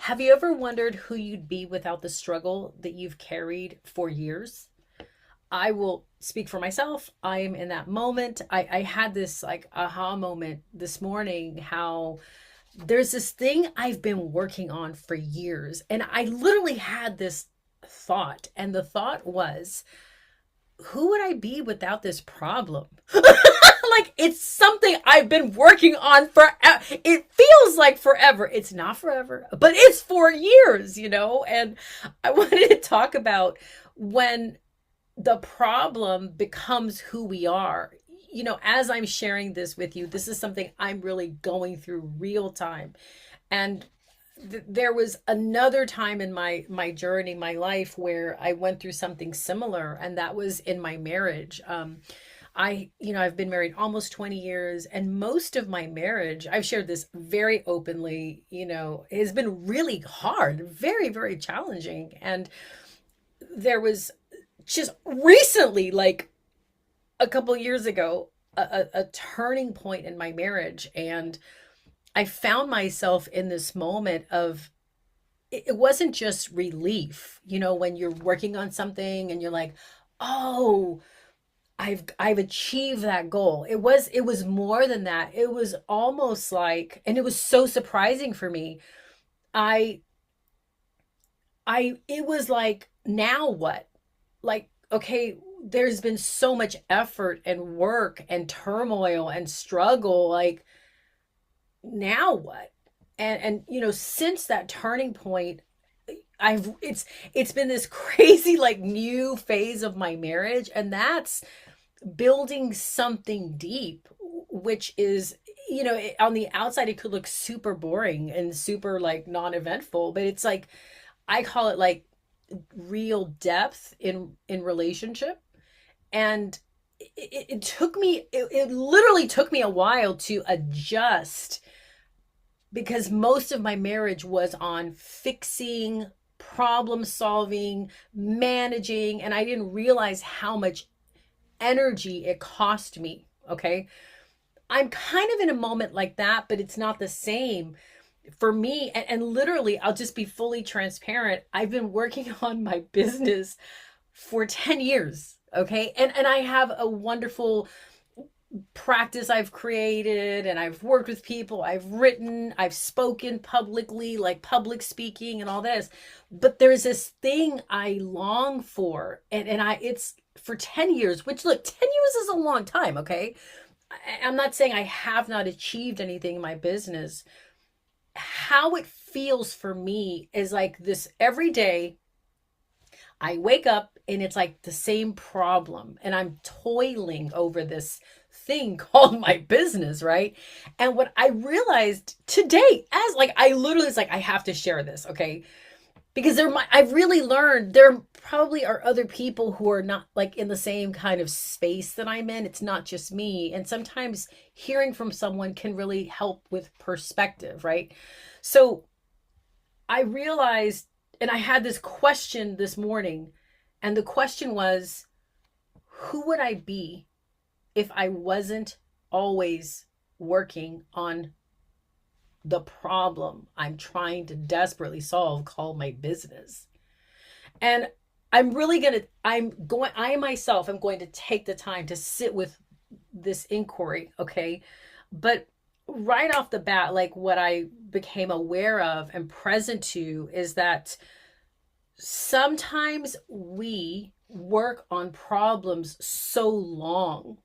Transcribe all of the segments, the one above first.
Have you ever wondered who you'd be without the struggle that you've carried for years? I will speak for myself. I am in that moment. I had this like aha moment this morning how there's this thing I've been working on for years. And I literally had this thought. And the thought was, who would I be without this problem? Like it's something I've been working on for it feels like forever. It's not forever, but it's for years. And I wanted to talk about when the problem becomes who we are. As I'm sharing this with you, this is something I'm really going through real time. And there was another time in my journey, my life, where I went through something similar, and that was in my marriage. I've been married almost 20 years, and most of my marriage, I've shared this very openly, has been really hard, very, very challenging. And there was just recently, like a couple years ago, a turning point in my marriage. And I found myself in this moment of it wasn't just relief, when you're working on something and you're like, oh, I've achieved that goal. It was more than that. It was almost like, and it was so surprising for me. I it was like, now what? Like, okay, there's been so much effort and work and turmoil and struggle. Like, now what? And since that turning point, I've it's been this crazy like new phase of my marriage, and that's building something deep, which is, on the outside it could look super boring and super like non-eventful, but it's like, I call it like real depth in relationship. And it took me, it literally took me a while to adjust, because most of my marriage was on fixing, problem solving, managing, and I didn't realize how much energy it cost me. Okay. I'm kind of in a moment like that, but it's not the same for me. And literally, I'll just be fully transparent. I've been working on my business for 10 years. Okay. And I have a wonderful practice I've created, and I've worked with people, I've written, I've spoken publicly, like public speaking and all this. But there's this thing I long for, and it's for 10 years, which, look, 10 years is a long time, okay? I'm not saying I have not achieved anything in my business. How it feels for me is like this: every day I wake up and it's like the same problem, and I'm toiling over this thing called my business, right? And what I realized today, as like, I literally, it's like, I have to share this, okay? Because I've really learned there probably are other people who are not like in the same kind of space that I'm in. It's not just me. And sometimes hearing from someone can really help with perspective, right? So I realized, and I had this question this morning, and the question was, who would I be if I wasn't always working on the problem I'm trying to desperately solve called my business? And I myself am going to take the time to sit with this inquiry, okay? But right off the bat, like, what I became aware of and present to is that sometimes we work on problems so long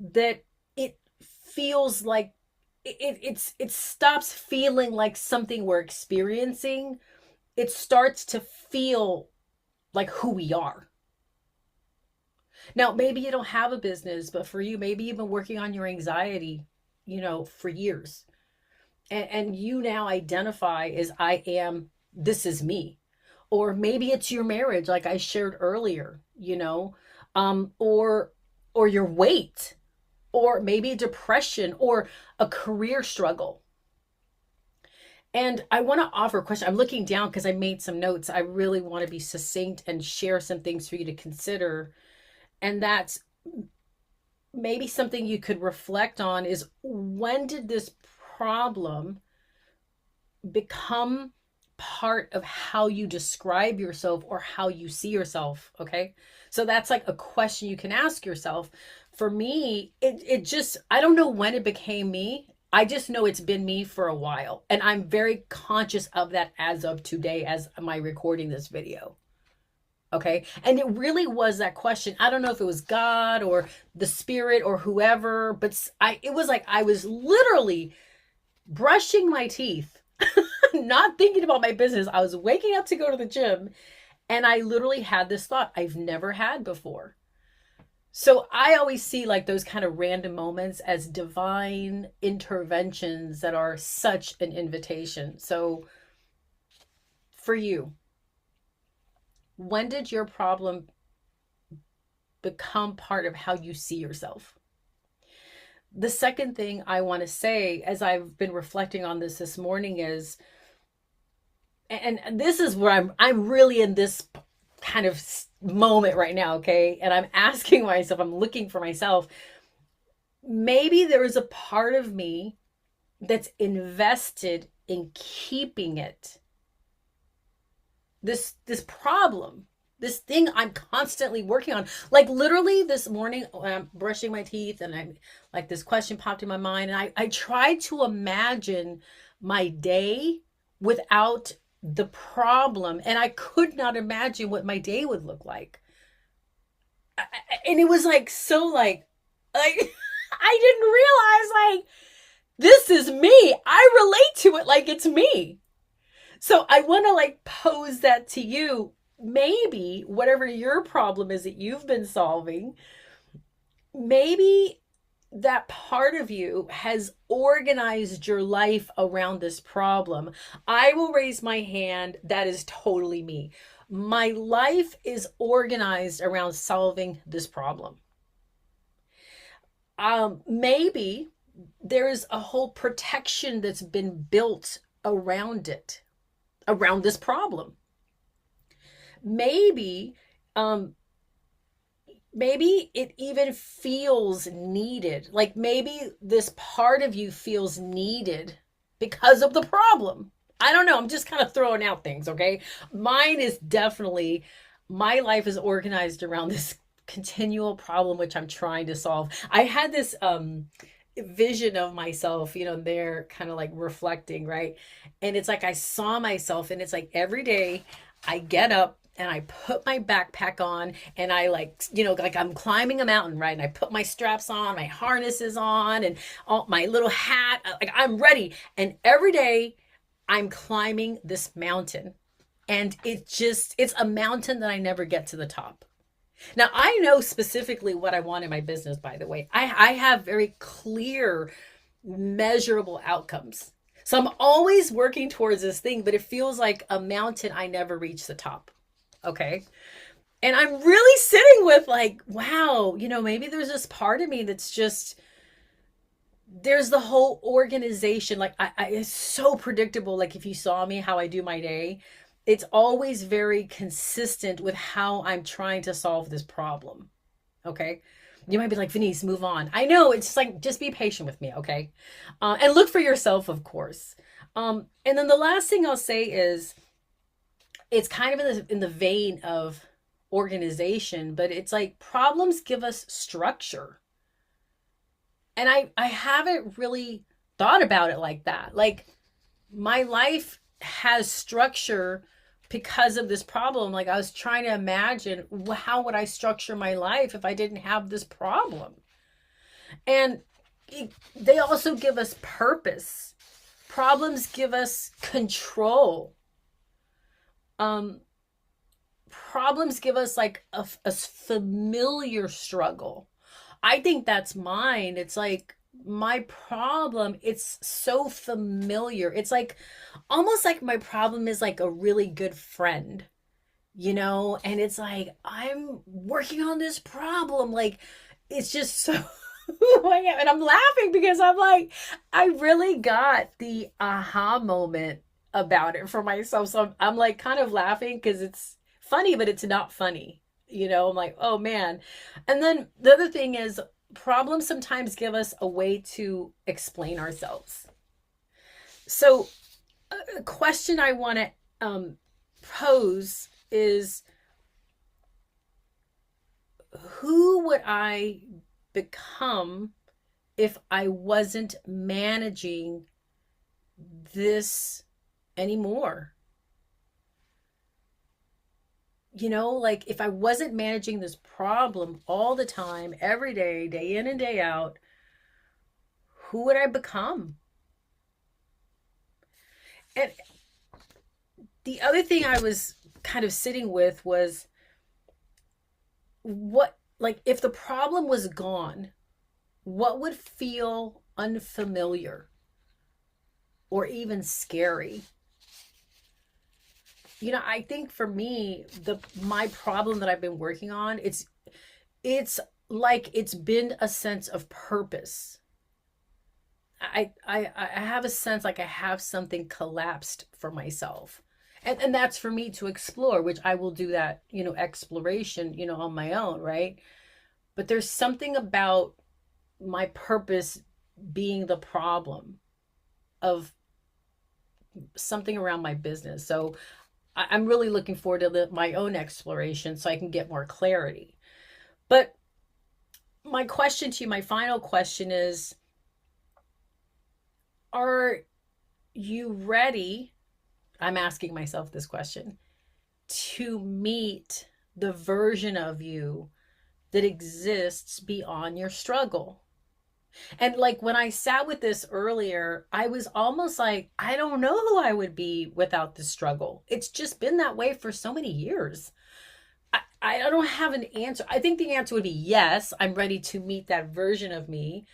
that it feels like it stops feeling like something we're experiencing. It starts to feel like who we are. Now, maybe you don't have a business, but for you, maybe you've been working on your anxiety, for years. And you now identify as, I am, this is me. Or maybe it's your marriage, like I shared earlier, or your weight, or maybe depression, or a career struggle. And I want to offer a question. I'm looking down because I made some notes. I really want to be succinct and share some things for you to consider. And that's maybe something you could reflect on is, when did this problem become part of how you describe yourself or how you see yourself. Okay. So that's like a question you can ask yourself. For me, it just, I don't know when it became me. I just know it's been me for a while. And I'm very conscious of that as of today, as am I recording this video. Okay. And it really was that question. I don't know if it was God or the spirit or whoever, but it was like I was literally brushing my teeth, not thinking about my business. I was waking up to go to the gym, and I literally had this thought I've never had before. So I always see like those kind of random moments as divine interventions that are such an invitation. So for you, when did your problem become part of how you see yourself? The second thing I want to say, as I've been reflecting on this morning, is, and this is where I'm really in this kind of moment right now, okay? And I'm asking myself, I'm looking for myself. Maybe there is a part of me that's invested in keeping it. This problem, this thing I'm constantly working on. Like literally this morning when I'm brushing my teeth and I'm like, this question popped in my mind, and I tried to imagine my day without the problem, and I could not imagine what my day would look like. And it was like so like I didn't realize like this is me. I relate to it like it's me. So I want to like pose that to you. Maybe whatever your problem is that you've been solving, maybe that part of you has organized your life around this problem. I will raise my hand. That is totally me. My life is organized around solving this problem. Maybe there's a whole protection that's been built around it, around this problem. Maybe maybe it even feels needed. Like maybe this part of you feels needed because of the problem. I don't know. I'm just kind of throwing out things, okay? Mine is definitely, my life is organized around this continual problem which I'm trying to solve. I had this vision of myself, there kind of like reflecting, right? And it's like I saw myself, and it's like every day I get up and I put my backpack on, and I like I'm climbing a mountain, right? And I put my straps on, my harnesses on, and all my little hat, like I'm ready. And every day I'm climbing this mountain, and it's a mountain that I never get to the top. Now, I know specifically what I want in my business, by the way. I have very clear, measurable outcomes. So I'm always working towards this thing, but it feels like a mountain I never reach the top. Okay. And I'm really sitting with like, wow, maybe there's this part of me that's just, there's the whole organization. Like it's so predictable. Like if you saw me, how I do my day, it's always very consistent with how I'm trying to solve this problem. Okay. You might be like, Venice, move on. I know, it's like, just be patient with me. Okay. And look for yourself, of course. And then the last thing I'll say is, it's kind of in the vein of organization, but it's like problems give us structure. And I haven't really thought about it like that. Like my life has structure because of this problem. Like I was trying to imagine, how would I structure my life if I didn't have this problem? And they also give us purpose. Problems give us control. Problems give us like a familiar struggle. I think that's mine. It's like my problem, it's so familiar. It's like almost like my problem is like a really good friend, and it's like I'm working on this problem. Like it's just so and I'm laughing because I'm like, I really got the aha moment about it for myself. So I'm like kind of laughing because it's funny, but it's not funny. I'm like, oh man. And then the other thing is, problems sometimes give us a way to explain ourselves. So A question I want to pose is, who would I become if I wasn't managing this anymore? Like if I wasn't managing this problem all the time, every day, day in and day out, who would I become? And the other thing I was kind of sitting with was, what, like, if the problem was gone, what would feel unfamiliar or even scary? I think for me, the my problem that I've been working on, it's like it's been a sense of purpose. I have a sense like I have something collapsed for myself. And that's for me to explore, which I will do that, exploration, on my own, right? But there's something about my purpose being the problem of something around my business. So I'm really looking forward to my own exploration so I can get more clarity. But my question to you, my final question is, are you ready? I'm asking myself this question, to meet the version of you that exists beyond your struggle. And like when I sat with this earlier, I was almost like, I don't know who I would be without the struggle. It's just been that way for so many years. I don't have an answer. I think the answer would be yes, I'm ready to meet that version of me.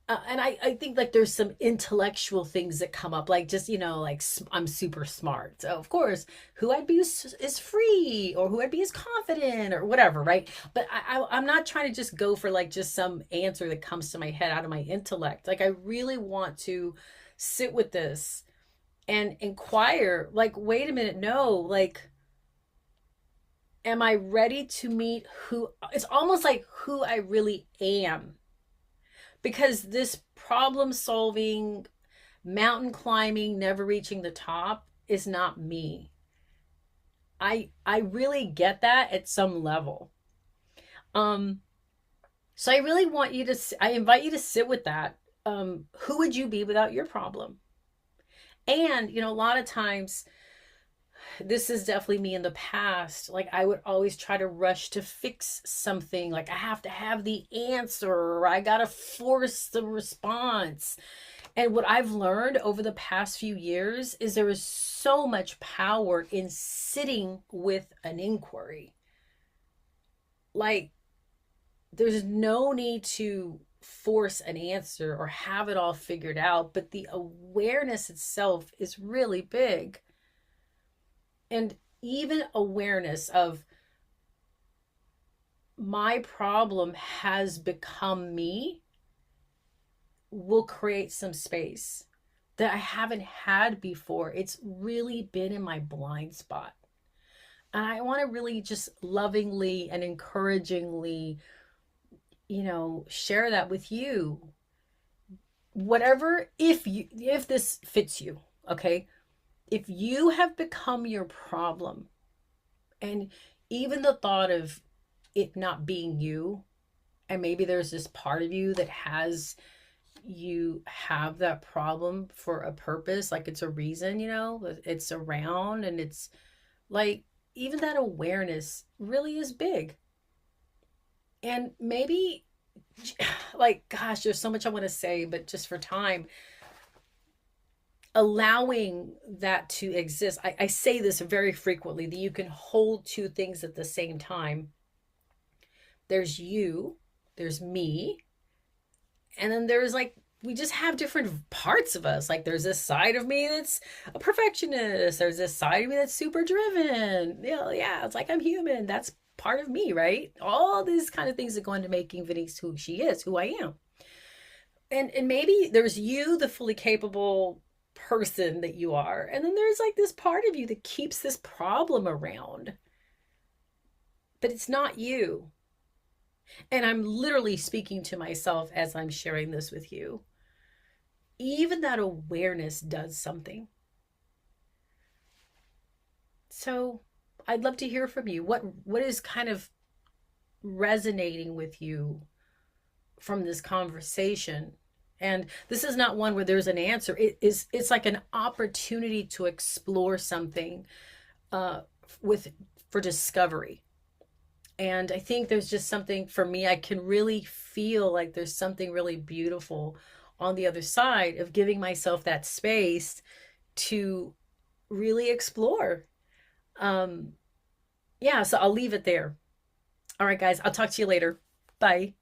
And I think like there's some intellectual things that come up, like just, like I'm super smart. So of course, who I'd be is free, or who I'd be is confident, or whatever, right? But I'm not trying to just go for like just some answer that comes to my head out of my intellect. Like I really want to sit with this and inquire, like, wait a minute, no, like, am I ready to meet who, it's almost like who I really am, because this problem solving, mountain climbing, never reaching the top is not me. I really get that at some level. Um so I really want you to I invite you to sit with that. Who would you be without your problem? And a lot of times, this is definitely me in the past, like I would always try to rush to fix something, like I have to have the answer, or I gotta force the response. And what I've learned over the past few years is there is so much power in sitting with an inquiry. Like, there's no need to force an answer or have it all figured out, but the awareness itself is really big. And even awareness of my problem has become me will create some space that I haven't had before. It's really been in my blind spot. And I want to really just lovingly and encouragingly, share that with you. Whatever, if this fits you, okay? If you have become your problem, and even the thought of it not being you, and maybe there's this part of you that has you have that problem for a purpose, like it's a reason, it's around, and it's like, even that awareness really is big. And maybe, like, gosh, there's so much I want to say, but just for time, allowing that to exist. I say this very frequently, that you can hold two things at the same time. There's you, there's me, and then there's like, we just have different parts of us. Like there's this side of me that's a perfectionist, there's this side of me that's super driven. Yeah, it's like I'm human, that's part of me, right? All these kind of things that go into making Venice who she is, who I am. And maybe there's you, the fully capable person that you are, and then there's like this part of you that keeps this problem around, but it's not you. And I'm literally speaking to myself as I'm sharing this with you. Even that awareness does something. So I'd love to hear from you. What is kind of resonating with you from this conversation? And this is not one where there's an answer. It's like an opportunity to explore something uh with for discovery. And I think there's just something for me, I can really feel like there's something really beautiful on the other side of giving myself that space to really explore. Um, yeah, so I'll leave it there. All right, guys, I'll talk to you later. Bye.